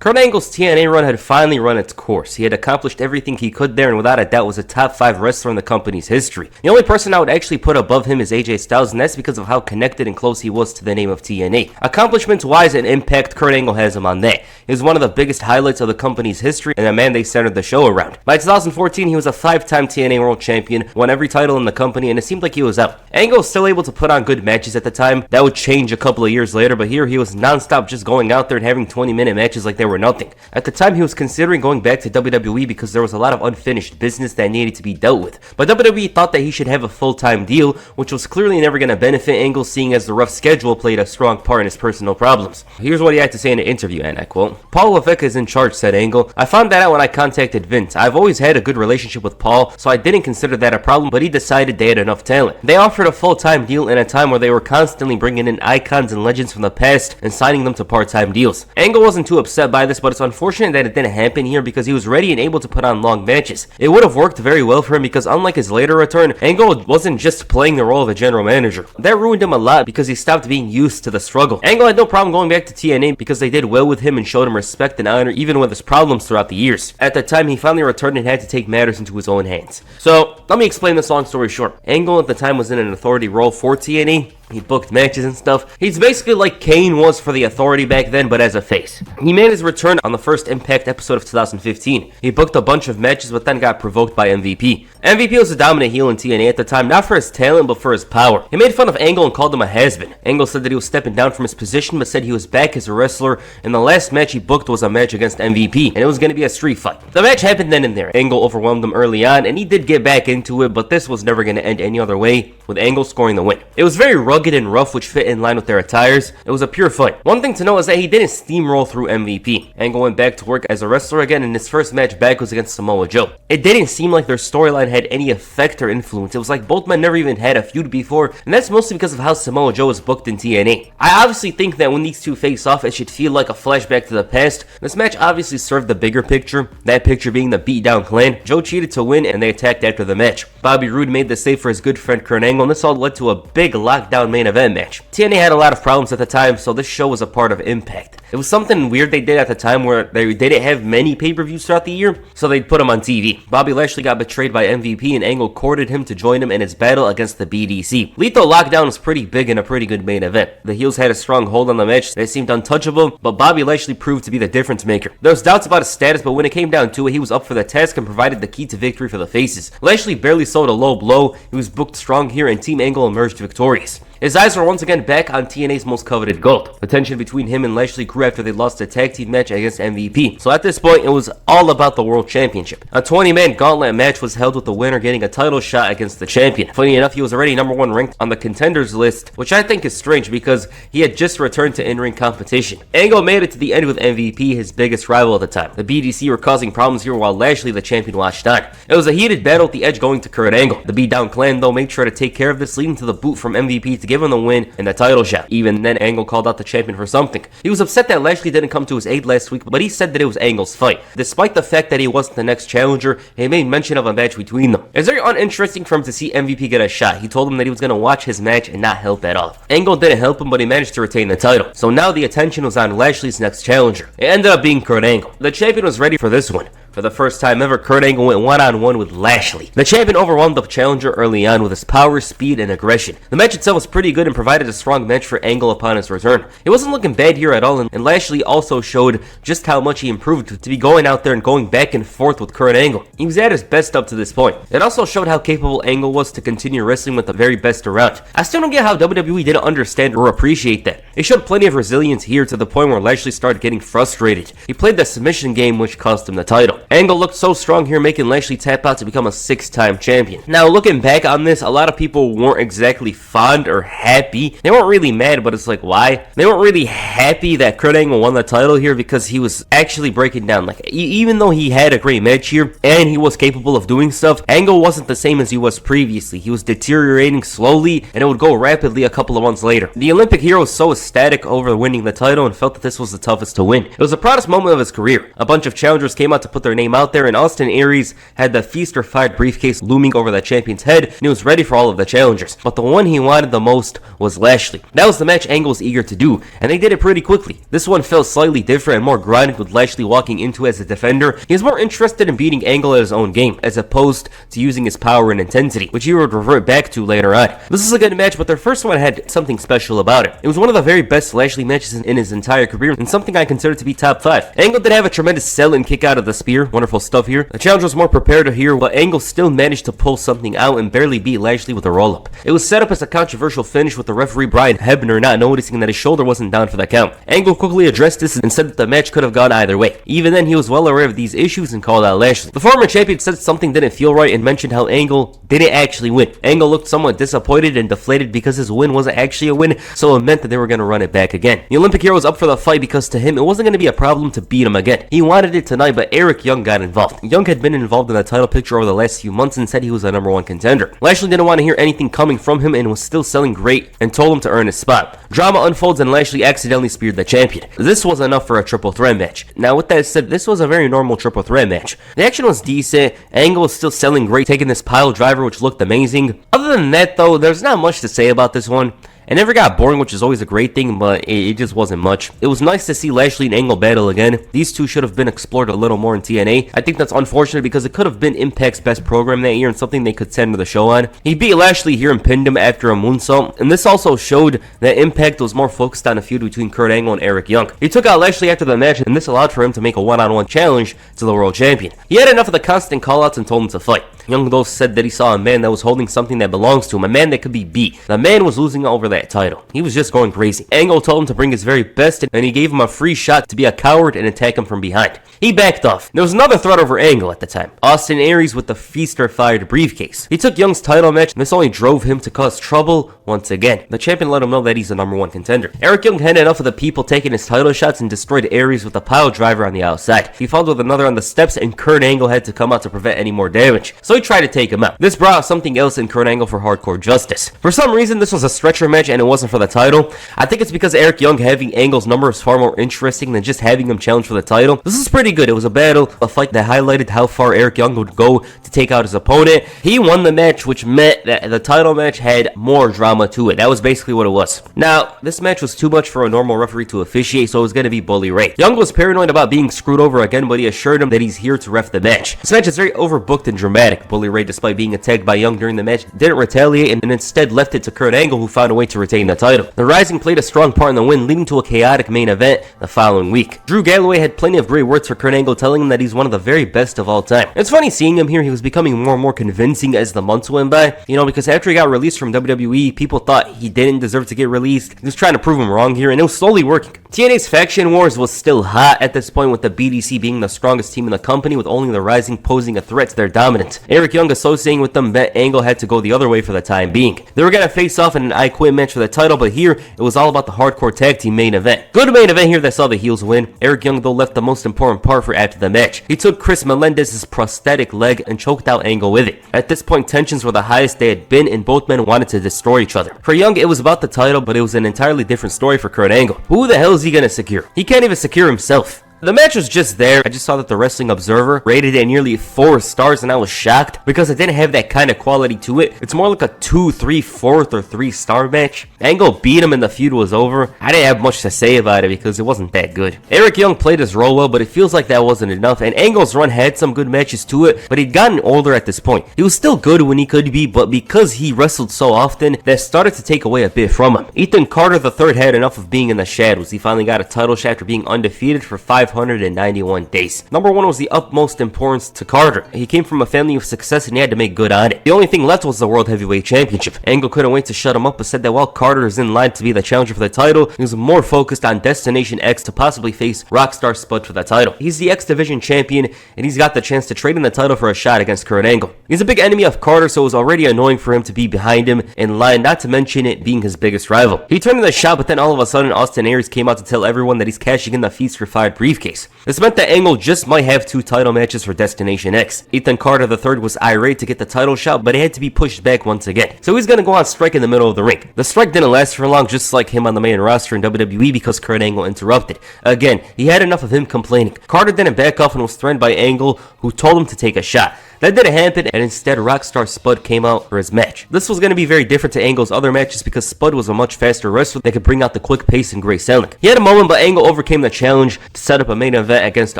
Kurt Angle's TNA run had finally run its course. He had accomplished everything he could there and without a doubt was a top 5 wrestler in the company's history. The only person I would actually put above him is AJ Styles, and that's because of how connected and close he was to the name of TNA. Accomplishments-wise and impact, Kurt Angle has him on that. He was one of the biggest highlights of the company's history and a man they centered the show around. By 2014, he was a 5-time TNA World Champion, won every title in the company, and it seemed like he was out. Angle was still able to put on good matches at the time. That would change a couple of years later, but here he was non-stop just going out there and having 20-minute matches like they were nothing. At the time, he was considering going back to WWE because there was a lot of unfinished business that needed to be dealt with. But WWE thought that he should have a full-time deal, which was clearly never going to benefit Angle, seeing as the rough schedule played a strong part in his personal problems. Here's what he had to say in an interview, and I quote, "Paul Levesque is in charge," said Angle. "I found that out when I contacted Vince. I've always had a good relationship with Paul, so I didn't consider that a problem, but he decided they had enough talent. They offered a full-time deal in a time where they were constantly bringing in icons and legends from the past and signing them to part-time deals." Angle wasn't too upset by this, but it's unfortunate that it didn't happen here because he was ready and able to put on long matches. It would have worked very well for him because unlike his later return, Angle wasn't just playing the role of a general manager. That ruined him a lot because he stopped being used to the struggle. Angle had no problem going back to TNA because they did well with him and showed him respect and honor even with his problems throughout the years. At the time, he finally returned and had to take matters into his own hands. So, let me explain this long story short. Angle at the time was in an authority role for TNA. He booked matches and stuff. He's basically like Kane was for the Authority back then, but as a face. He made his return on the first Impact episode of 2015. He booked a bunch of matches, but then got provoked by MVP. MVP was a dominant heel in TNA at the time, not for his talent, but for his power. He made fun of Angle and called him a has-been. Angle said that he was stepping down from his position, but said he was back as a wrestler, and the last match he booked was a match against MVP, and it was going to be a street fight. The match happened then and there. Angle overwhelmed him early on, and he did get back into it, but this was never going to end any other way, with Angle scoring the win. It was very rugged and rough, which fit in line with their attires. It was a pure fight. One thing to know is that he didn't steamroll through MVP. Angle went back to work as a wrestler again, and his first match back was against Samoa Joe. It didn't seem like their storyline had any effect or influence. It was like both men never even had a feud before, and that's mostly because of how Samoa Joe was booked in TNA. I obviously think that when these two face off, it should feel like a flashback to the past. This match obviously served the bigger picture, that picture being the beatdown clan. Joe cheated to win, and they attacked after the match. Bobby Roode made the save for his good friend Kurt Angle, and this all led to a big lockdown main event match. TNA had a lot of problems at the time, so this show was a part of Impact. It was something weird they did at the time where they didn't have many pay-per-views throughout the year, so they'd put them on TV. Bobby Lashley got betrayed by MVP, and Angle courted him to join him in his battle against the BDC. Lethal Lockdown was pretty big and a pretty good main event. The heels had a strong hold on the match. They seemed untouchable, but Bobby Lashley proved to be the difference maker. There was doubts about his status, but when it came down to it, he was up for the task and provided the key to victory for the faces. Lashley barely sold a low blow. He was booked strong here, and Team Angle emerged victorious. His eyes were once again back on TNA's most coveted gold. The tension between him and Lashley grew after they lost a tag team match against MVP. So at this point, it was all about the World Championship. A 20-man gauntlet match was held with the winner getting a title shot against the champion. Funny enough, he was already number 1 ranked on the contenders list, which I think is strange because he had just returned to in-ring competition. Angle made it to the end with MVP, his biggest rival at the time. The BDC were causing problems here while Lashley, the champion, watched on. It was a heated battle with the edge going to Kurt Angle. The beatdown clan, though, made sure to take care of this, leading to the boot from MVP to give him the win and the title shot. Even then, Angle called out the champion for something. He was upset that Lashley didn't come to his aid last week, but he said that it was Angle's fight. Despite the fact that he wasn't the next challenger, he made mention of a match between them. It's very uninteresting for him to see MVP get a shot. He told him that he was going to watch his match and not help at all. Angle didn't help him, but he managed to retain the title. So now the attention was on Lashley's next challenger. It ended up being Kurt Angle. The champion was ready for this one. For the first time ever, Kurt Angle went one-on-one with Lashley. The champion overwhelmed the challenger early on with his power, speed, and aggression. The match itself was pretty good and provided a strong match for Angle upon his return. It wasn't looking bad here at all, and Lashley also showed just how much he improved to be going out there and going back and forth with Kurt Angle. He was at his best up to this point. It also showed how capable Angle was to continue wrestling with the very best around. I still don't get how WWE didn't understand or appreciate that. It showed plenty of resilience here to the point where Lashley started getting frustrated. He played the submission game, which cost him the title. Angle looked so strong here, making Lashley tap out to become a 6-time champion. Now, looking back on this, a lot of people weren't exactly fond or happy. They weren't really mad, but it's like, why? They weren't really happy that Kurt Angle won the title here because he was actually breaking down. Like, even though he had a great match here and he was capable of doing stuff, Angle wasn't the same as he was previously. He was deteriorating slowly, and it would go rapidly a couple of months later. The Olympic hero was so ecstatic over winning the title and felt that this was the toughest to win. It was the proudest moment of his career. A bunch of challengers came out to put their name out there, and Austin Aries had the Feast or Fight briefcase looming over the champion's head, and he was ready for all of the challengers. But the one he wanted the most was Lashley. That was the match Angle was eager to do, and they did it pretty quickly. This one felt slightly different and more grinded, with Lashley walking into as a defender. He was more interested in beating Angle at his own game, as opposed to using his power and intensity, which he would revert back to later on. This is a good match, but their first one had something special about it. It was one of the very best Lashley matches in his entire career, and something I consider to be top 5. Angle did have a tremendous sell and kick out of the spear. Wonderful stuff here. The challenger was more prepared to here, but Angle still managed to pull something out and barely beat Lashley with a roll-up. It was set up as a controversial finish, with the referee Brian Hebner not noticing that his shoulder wasn't down for the count. Angle quickly addressed this and said that the match could have gone either way. Even then, he was well aware of these issues and called out Lashley. The former champion said something didn't feel right and mentioned how Angle didn't actually win. Angle looked somewhat disappointed and deflated because his win wasn't actually a win, so it meant that they were going to run it back again. The Olympic hero was up for the fight because to him, it wasn't going to be a problem to beat him again. He wanted it tonight, but Eric Young got involved. Young had been involved in the title picture over the last few months and said he was the #1 contender. Lashley didn't want to hear anything coming from him and was still selling great and told him to earn his spot. Drama unfolds and Lashley accidentally speared the champion. This was enough for a triple threat match. Now with that said, this was a very normal triple threat match. The action was decent, Angle was still selling great, taking this pile driver which looked amazing. Other than that though, there's not much to say about this one. It never got boring, which is always a great thing, but it just wasn't much. It was nice to see Lashley and Angle battle again. These two should have been explored a little more in TNA. I think that's unfortunate because it could have been Impact's best program that year and something they could send to the show on. He beat Lashley here and pinned him after a moonsault, and this also showed that Impact was more focused on a feud between Kurt Angle and Eric Young. He took out Lashley after the match, and this allowed for him to make a one-on-one challenge to the world champion. He had enough of the constant callouts and told him to fight. Young though said that he saw a man that was holding something that belongs to him, a man that could be beat. The man was losing over that title. He was just going crazy. Angle told him to bring his very best, and he gave him a free shot to be a coward and attack him from behind. He backed off. There was another threat over Angle at the time. Austin Aries with the Feast or Fight briefcase. He took Young's title match, and this only drove him to cause trouble once again. The champion let him know that he's the #1 contender. Eric Young had enough of the people taking his title shots and destroyed Aries with a pile driver on the outside. He followed with another on the steps, and Kurt Angle had to come out to prevent any more damage, so he tried to take him out. This brought out something else in Kurt Angle for hardcore justice. For some reason, this was a stretcher match and it wasn't for the title. I think it's because Eric Young having Angle's number is far more interesting than just having him challenge for the title. This is pretty good. It was a battle, a fight that highlighted how far Eric Young would go to take out his opponent. He won the match, which meant that the title match had more drama to it. That was basically what it was. Now, this match was too much for a normal referee to officiate, so it was going to be Bully Ray. Young was paranoid about being screwed over again, but he assured him that he's here to ref the match. This match is very overbooked and dramatic. Bully Ray, despite being attacked by Young during the match, didn't retaliate and instead left it to Kurt Angle, who found a way to retain the title. The Rising played a strong part in the win, leading to a chaotic main event the following week. Drew Galloway had plenty of great words for Kurt Angle, telling him that he's one of the very best of all time. It's funny seeing him here. He was becoming more and more convincing as the months went by, because after he got released from WWE, people thought he didn't deserve to get released. He was trying to prove him wrong here, and it was slowly working. TNA's faction wars was still hot at this point, with the BDC being the strongest team in the company, with only the Rising posing a threat to their dominance. Eric Young associating with them meant Angle had to go the other way for the time being. They were going to face off in an I Quit match for the title, but here it was all about the hardcore tag team main event. Good main event here that saw the heels win. Eric Young though left the most important part for after the match. He took Chris Melendez's prosthetic leg and choked out Angle with it. At this point, tensions were the highest they had been, and both men wanted to destroy each other. For Young, it was about the title, but it was an entirely different story for Kurt Angle. Who the hell is he going to secure? He can't even secure himself. The match was just there. I just saw that the Wrestling Observer rated it nearly 4 stars, and I was shocked because it didn't have that kind of quality to it. It's more like a 2, 3, 4th, or 3-star match. Angle beat him and the feud was over. I didn't have much to say about it because it wasn't that good. Eric Young played his role well, but it feels like that wasn't enough, and Angle's run had some good matches to it, but he'd gotten older at this point. He was still good when he could be, but because he wrestled so often, that started to take away a bit from him. Ethan Carter III had enough of being in the shadows. He finally got a title shot after being undefeated for 591 days. Number 1 was the utmost importance to Carter. He came from a family of success and he had to make good on it. The only thing left was the World Heavyweight Championship. Angle couldn't wait to shut him up, but said that while Carter is in line to be the challenger for the title, he was more focused on Destination X to possibly face Rockstar Spud for the title. He's the X Division champion, and he's got the chance to trade in the title for a shot against Kurt Angle. He's a big enemy of Carter, so it was already annoying for him to be behind him in line, not to mention it being his biggest rival. He turned in the shot, but then all of a sudden Austin Aries came out to tell everyone that he's cashing in the Feast or Fight briefcase. briefcase. This meant that Angle just might have 2 title matches for Destination X. Ethan Carter III was irate to get the title shot, but it had to be pushed back once again. So he's gonna go on strike in the middle of the ring. The strike didn't last for long, just like him on the main roster in WWE, because Kurt Angle interrupted. Again, he had enough of him complaining. Carter didn't back off and was threatened by Angle, who told him to take a shot. That didn't happen, and instead Rockstar Spud came out for his match. This was going to be very different to Angle's other matches because Spud was a much faster wrestler that could bring out the quick pace and great selling. He had a moment, but Angle overcame the challenge to set up a main event against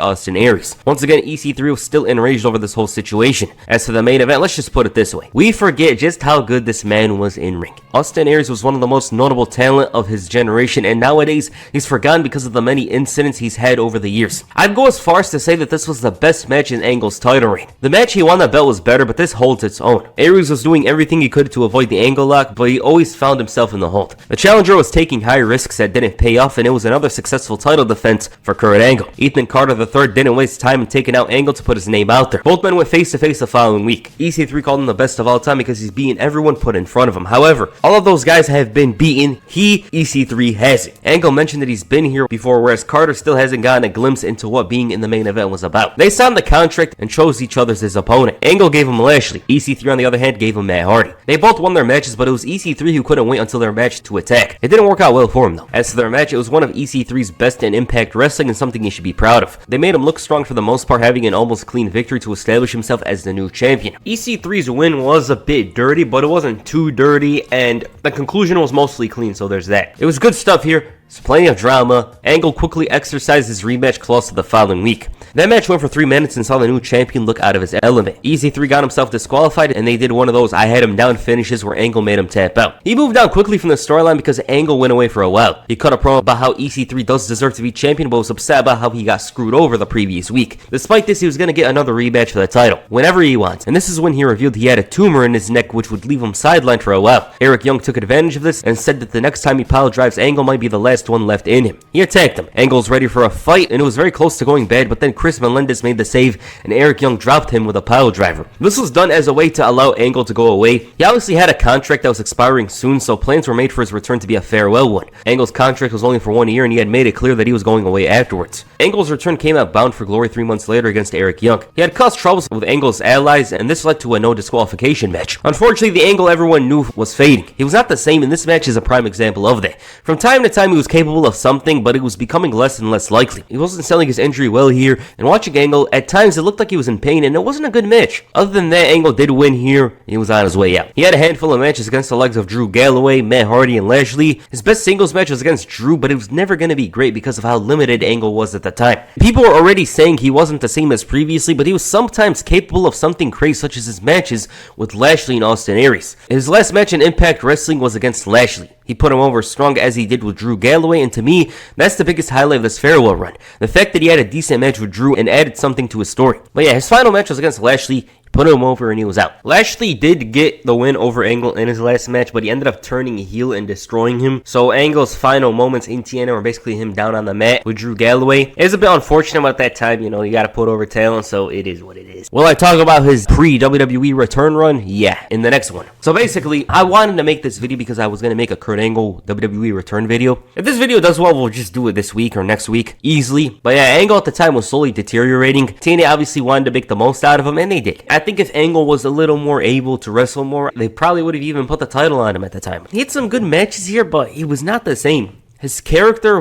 Austin Aries. Once again, EC3 was still enraged over this whole situation. As for the main event, let's just put it this way. We forget just how good this man was in ring. Austin Aries was one of the most notable talent of his generation, and nowadays he's forgotten because of the many incidents he's had over the years. I'd go as far as to say that this was the best match in Angle's title reign. The match he won the belt was better, but this holds its own. Aries was doing everything he could to avoid the Angle lock, but he always found himself in the hold. The challenger was taking high risks that didn't pay off, and it was another successful title defense for Kurt Angle. Ethan Carter III didn't waste time in taking out Angle to put his name out there. Both men went face to face the following week. EC3 called him the best of all time because he's beaten everyone put in front of him. However, all of those guys have been beaten. EC3 hasn't. Angle mentioned that he's been here before, whereas Carter still hasn't gotten a glimpse into what being in the main event was about. They signed the contract and chose each other as his opponent. Angle gave him Lashley. EC3 on the other hand gave him Matt Hardy. They both won their matches, but it was EC3 who couldn't wait until their match to attack. It didn't work out well for him though. As for their match, it was one of EC3's best in Impact Wrestling and something he should be proud of. They made him look strong for the most part, having an almost clean victory to establish himself as the new champion. EC3's win was a bit dirty, but it wasn't too dirty, and the conclusion was mostly clean, so there's that. It was good stuff here. There's plenty of drama. Angle quickly exercised his rematch clause to the following week. That match went for 3 minutes and saw the new champion look out of his element. EC3 got himself disqualified, and they did one of those I had him down finishes where Angle made him tap out. He moved on quickly from the storyline because Angle went away for a while. He cut a promo about how EC3 does deserve to be champion, but was upset about how he got screwed over the previous week. Despite this, he was going to get another rematch for the title, whenever he wants, and this is when he revealed he had a tumor in his neck which would leave him sidelined for a while. Eric Young took advantage of this and said that the next time he pile drives Angle might be the last one left in him. He attacked him. Angle's ready for a fight, and it was very close to going bad, but then Chris Melendez made the save, and Eric Young dropped him with a pile driver. This was done as a way to allow Angle to go away. He obviously had a contract that was expiring soon, so plans were made for his return to be a farewell one. Angle's contract was only for 1 year, and he had made it clear that he was going away afterwards. Angle's return came out bound for glory 3 months later against Eric Young. He had caused troubles with Angle's allies, and this led to a no disqualification match. Unfortunately, the Angle everyone knew was fading. He was not the same, and this match is a prime example of that. From time to time, he was capable of something, but it was becoming less and less likely. He wasn't selling his injury well here, and watching Angle, at times it looked like he was in pain, and it wasn't a good match. Other than that, Angle did win here, and he was on his way out. He had a handful of matches against the likes of Drew Galloway, Matt Hardy, and Lashley. His best singles match was against Drew, but it was never going to be great because of how limited Angle was at the time. People were already saying he wasn't the same as previously, but he was sometimes capable of something crazy, such as his matches with Lashley and Austin Aries. His last match in Impact Wrestling was against Lashley. He put him over strong as he did with Drew Galloway, and to me, that's the biggest highlight of this farewell run. The fact that he had a decent match with Drew and added something to his story. But yeah, his final match was against Lashley. Put him over and he was out. Lashley did get the win over Angle in his last match, but he ended up turning heel and destroying him. So Angle's final moments in TNA were basically him down on the mat with Drew Galloway. It's a bit unfortunate about that time, you know, you gotta put over talent, so it is what it is. Will I talk about his pre-WWE return run? Yeah, in the next one. So basically, I wanted to make this video because I was gonna make a Kurt Angle WWE return video. If this video does well, we'll just do it this week or next week, easily. But yeah, Angle at the time was slowly deteriorating. TNA obviously wanted to make the most out of him, and they did. I think if Angle was a little more able to wrestle more, they probably would have even put the title on him at the time. He had some good matches here, but he was not the same. His character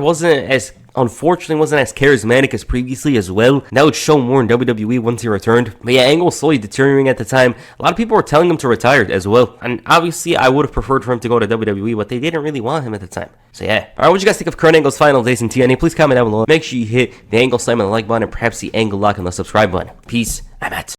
unfortunately wasn't as charismatic as previously as well. That would show more in WWE once he returned. But yeah, Angle was slowly deteriorating at the time. A lot of people were telling him to retire as well. And obviously, I would have preferred for him to go to WWE, but they didn't really want him at the time. So yeah. Alright, what do you guys think of Kurt Angle's final days in TNA? Please comment down below. Make sure you hit the Angle Slam and the like button, and perhaps the Angle lock and the subscribe button. Peace. I'm out.